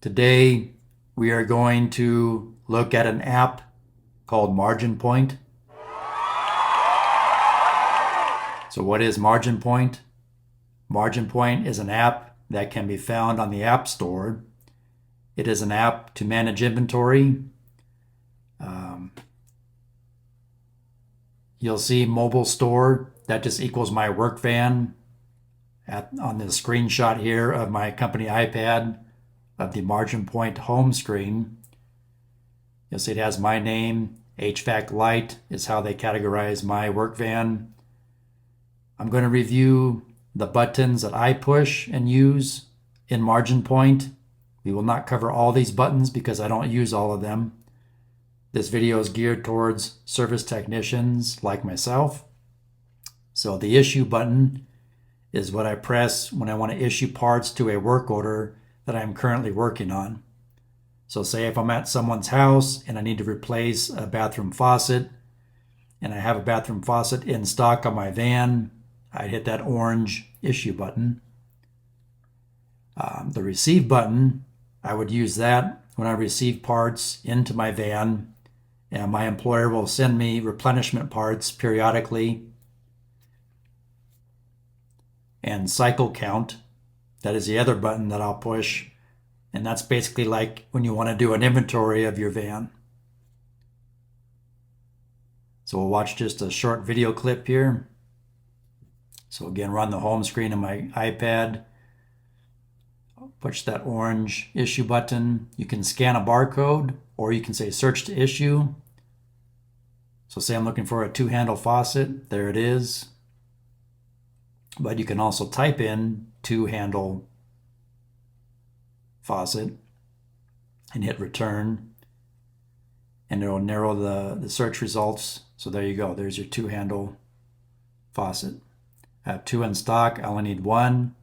Today we are going to look at an app called Margin Point. So what is Margin Point? Margin Point is an app that can be found on the App Store. It is an app to manage inventory. You'll see mobile store. That just equals my work van on the screenshot here of my company iPad of the Margin Point home screen. You'll see it has my name. HVAC light is how they categorize my work van. I'm going to review the buttons that I push and use in Margin Point. We will not cover all these buttons because I don't use all of them. This video is geared towards service technicians like myself. So the issue button is what I press when I want to issue parts to a work order that I'm currently working on. So say if I'm at someone's house and I need to replace a bathroom faucet and I have a bathroom faucet in stock on my van, I'd hit that orange issue button. The receive button, I would use that when I receive parts into my van, and my employer will send me replenishment parts periodically. And cycle count, that is the other button that I'll push, and that's basically like when you want to do an inventory of your van. So we'll watch just a short video clip here. So again, run the home screen of my iPad. Push that orange issue button. You can scan a barcode or you can say search to issue. So say I'm looking for a 2-handle faucet. There it is. But you can also type in 2-handle faucet and hit return. And it'll narrow the search results. So there you go. There's your 2-handle faucet. I have 2 in stock. I only need 1.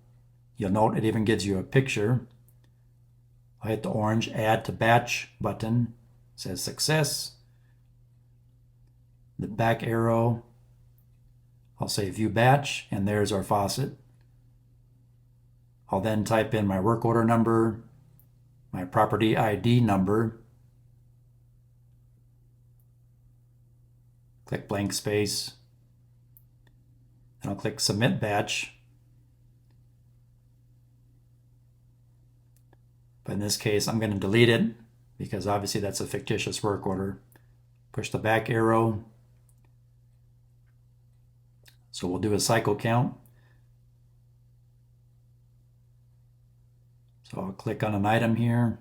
You'll note it even gives you a picture. I'll hit the orange add to batch button. It says success. The back arrow, I'll say view batch, and there's our faucet. I'll then type in my work order number, my property ID number. Click blank space. And I'll click submit batch. But in this case, I'm going to delete it because obviously that's a fictitious work order. Push the back arrow. So we'll do a cycle count. So I'll click on an item here.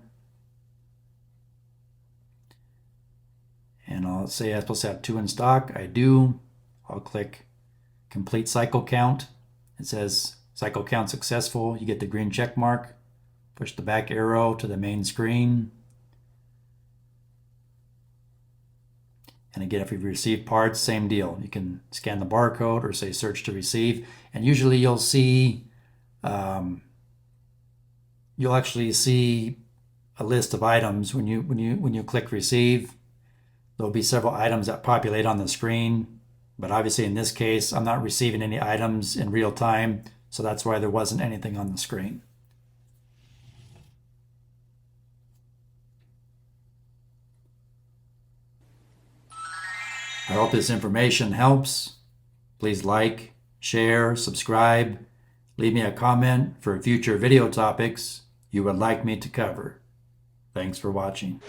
And I'll say I'm supposed to have 2 in stock. I do. I'll click complete cycle count. It says cycle count successful. You get the green check mark. Push the back arrow to the main screen. And again, if you've received parts, same deal. You can scan the barcode or say search to receive. And usually you'll see, you'll actually see a list of items when you click receive. There'll be several items that populate on the screen. But obviously in this case, I'm not receiving any items in real time. So that's why there wasn't anything on the screen. I hope this information helps. Please like, share, subscribe, leave me a comment for future video topics you would like me to cover. Thanks for watching.